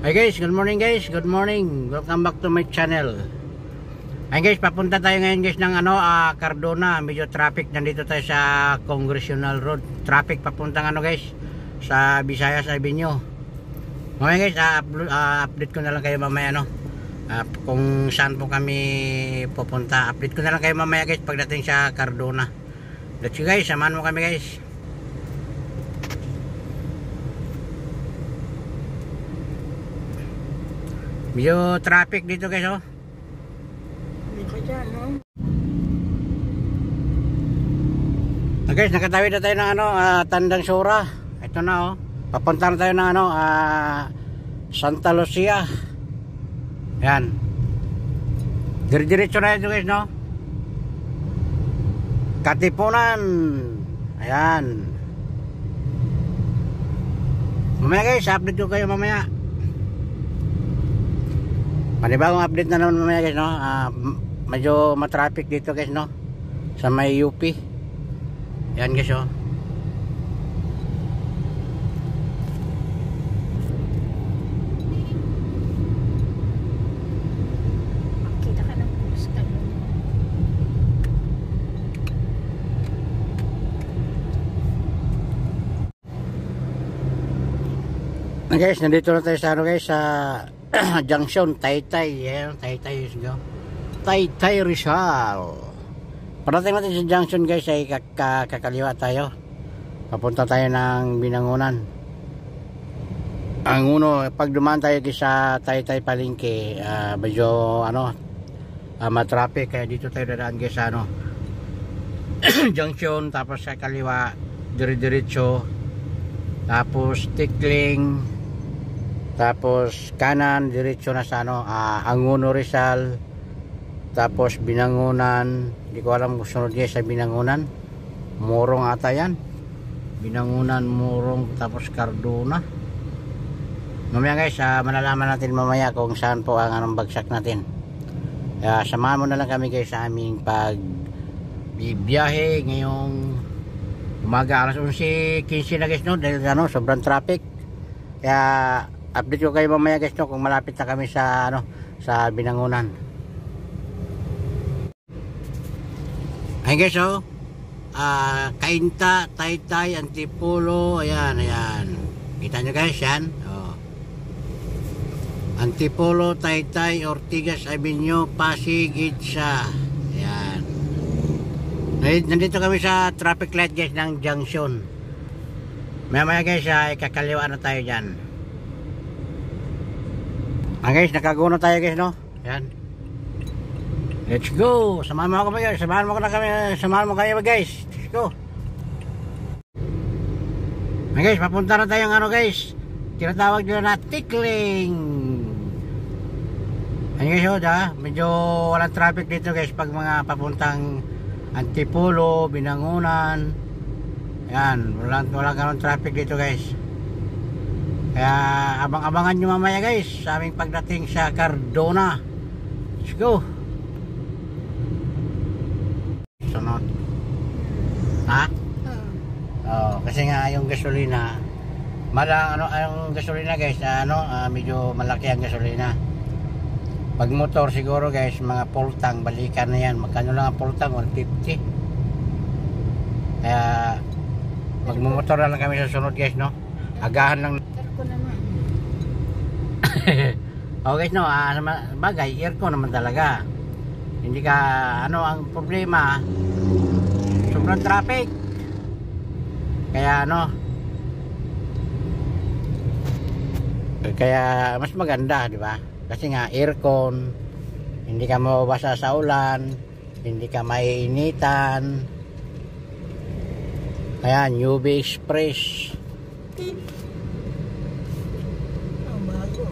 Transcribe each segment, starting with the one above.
Hi guys, good morning guys, good morning. Welcome back to my channel. Ay guys, papunta tayo ngayon guys ng Cardona. Medyo traffic, nandito tayo sa Congressional Road. Traffic papuntang guys, sa Visayas Avenue. Mamaya guys, update ko na lang kayo mamaya kung saan po kami pupunta. Update ko na lang kayo mamaya guys pagdating sa Cardona. Let's go guys, samahan mo kami guys. Medyo traffic dito guys Dito dyan, no? Guys, nakatawid na tayo ng Tandang Sora. Ito na papunta na tayo ng Santa Lucia. Yan. Diretso na ito guys, no? Katipunan. Ayan. Mamaya guys, update ko kayo mamaya. Panibagong update na naman mamaya guys, no? Medyo matraffic dito guys, no? Sa may UP. Yan guys, Kita ka ng postal. Guys, nandito na tayo sa guys, sa Junction Taytay. Ayan, Taytay is go. Taytay Rizal. Parating natin sa junction guys ay kakaliwa tayo. Papunta tayo ng Binangonan. Ang pag dumaan tayo sa Taytay Palengke, medyo matraffic, kaya dito tayo dadaan guys sa junction, tapos sa kaliwa diretso, tapos Tikling, tapos kanan diretso na sa Angono Rizal, tapos Binangonan. Hindi ko alam kung sunod niya sa Binangonan, Morong ata yan, Binangonan, Morong, tapos Cardona. Mamaya guys, malalaman natin mamaya kung saan po ang bagsak natin. Samahan mo na lang kami guys sa aming pagbibiyahe ngayong umaga, alas 11:15 na guys, no? Dahil sobrang traffic. Kaya update ko kayo mamaya guys, no, kung malapit na kami sa sa Binangonan. Ay guys, Cainta, Taytay, Antipolo, ayan. Kita nyo guys, yan. Antipolo, Taytay, Ortigas Avenue, Pasig, Itza. Ayan. Nandito kami sa traffic light guys ng junction. Maya guys, kakaliwa na tayo dyan. Guys, nakaguno tayo guys, no? Yan. Let's go. Samahan mo kami guys. Samahan mo kayo guys. Let's go. Guys, papunta na tayo guys. Tinatawag nila na Tikling. Ayun guys, medyo walang traffic dito guys pag mga papuntang Antipolo, Binangonan. Yan, walang ganun traffic dito guys. Kaya abang-abangan nyo mamaya guys sa aming pagdating sa Cardona. Let's go. Sunod. Kasi nga yung gasolina, yung gasolina guys, medyo malaki ang gasolina. Pag motor siguro guys, mga full tank, balikan na yan. Magkano lang ang full tank? 150. Kaya magmumotor na lang kami sa sunod guys, no? Agahan lang. Aircon naman. Okay guys, no? Bagay, aircon naman talaga. Hindi ka, ang problema, sobrang traffic. Kaya kaya mas maganda, di ba? Kasi nga aircon, hindi ka mababasa sa ulan, hindi ka maiinitan. Ayan, UV Express. Bago.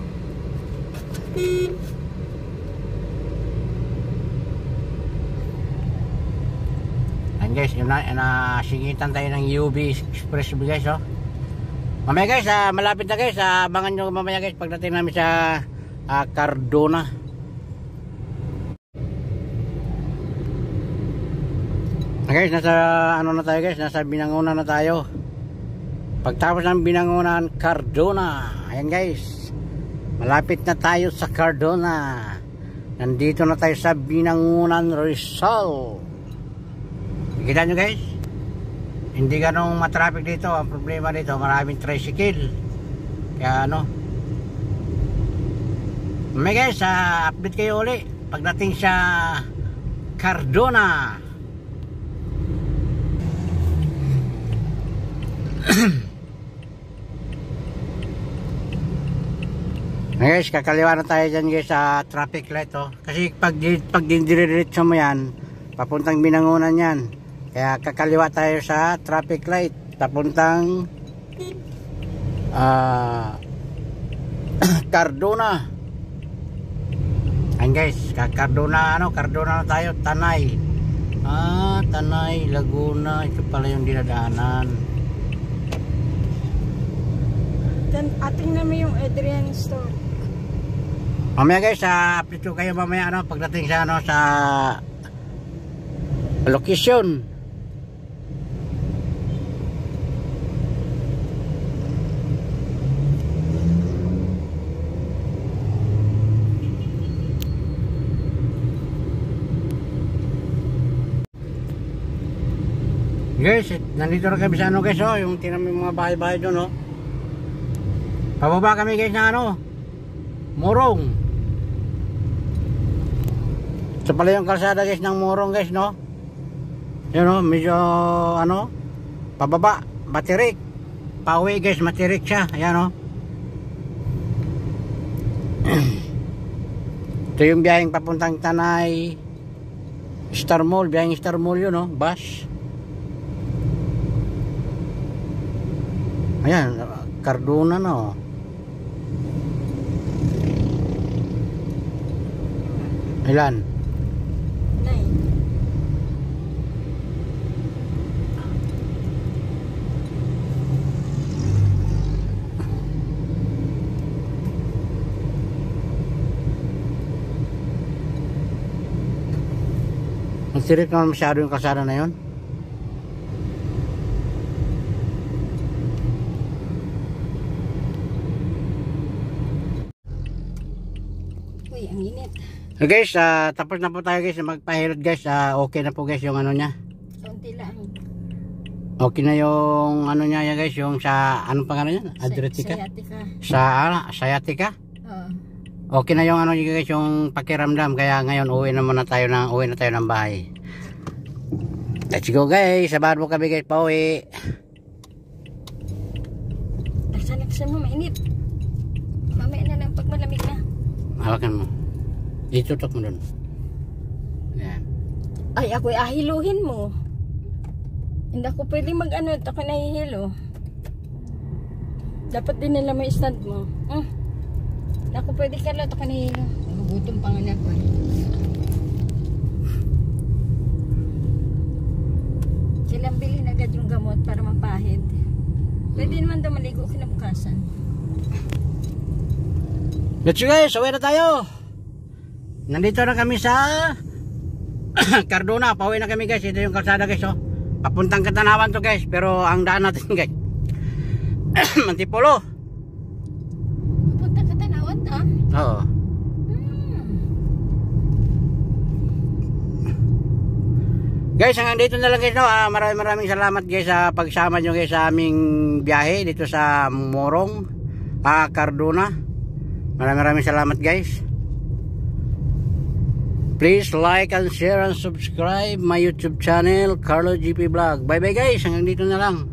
Guys, nasingitan tayo ng UV Express guys, mamaya guys, malapit na guys, abangan nyo mamaya guys pagdating namin sa Cardona. Guys, nasa na tayo guys, nasa Binangonan na tayo. Pagtapos ng Binangonan, Cardona. Ayan guys, Malapit na tayo sa Cardona. Nandito na tayo sa Binangonan, Rizal. Kita nyo guys, hindi ganong matraffic dito. Ang problema dito, maraming tricycle. Kaya ano, may guys, update kayo uli pagdating sa Cardona. Guys, kakaliwa na tayo dyan guys sa traffic light kasi pag dindiretso mo yan papuntang Binangonan yan, kaya kakaliwa tayo sa traffic light papuntang Cardona. Ayan guys, Cardona na tayo, Tanay. Tanay, Laguna, ito pala yung dinadaanan. Ating naman yung Adrian Store. Mamaya guys, update ko kayo mamaya pagdating sa sa location. Guys, nandito na kami sa guys, yung tinam yung mga bahay-bahay doon Pababa kami guys na Morong. Ito pala yung kalsada guys ng Morong guys, Yun medyo pababa, matirik. Pauwi guys, matirik siya. Ayan Ito yung biyaheng papuntang Tanay Star Mall, biyaheng Star Mall yun bus. Ayan, Cardona Ilan? 9. Masirik naman masyado yung kalsada na yun. Uy, ang init. Okay guys, tapos na po tayo guys magpahilot guys. Okay na po guys yung niya. Konti lang. Okay na yung niya yan guys, yung sa anong pangalan niya? Adretica? Sciatica? Okay na yung guys, yung pakiramdam. Kaya ngayon uwi na tayo ng bahay. Let's go guys, sabahan mo kami guys, pauwi. Laksan mo, mainit. Mamaya na lang pag malamig na. Hawakan mo. Itutok mo dun. Yan. Ay, ako'y ahiluhin mo. Hindi ako pwedeng ako nahihilo. Dapat din nila may stand mo. Hindi ako pwede ako nahihilo. Nagugutom pa nga ako. Silang bilhin agad yung gamot para mapahid. Pwede naman daw maligo kinabukasan. Let's go guys, uwi na tayo. Nandito na kami sa Cardona, pauwi na kami guys. Ito yung kalsada guys papuntang Katanawan to guys, pero ang daan natin guys Mantipolo. Papuntang Katanawan ta? Oo. Guys, hanggang dito na lang guys maraming salamat guys sa pagsama nyo guys sa aming biyahe dito sa Morong, Cardona. Maraming salamat guys. Please like and share and subscribe my YouTube channel, Carlo GP Vlog. Bye bye guys, hanggang dito na lang.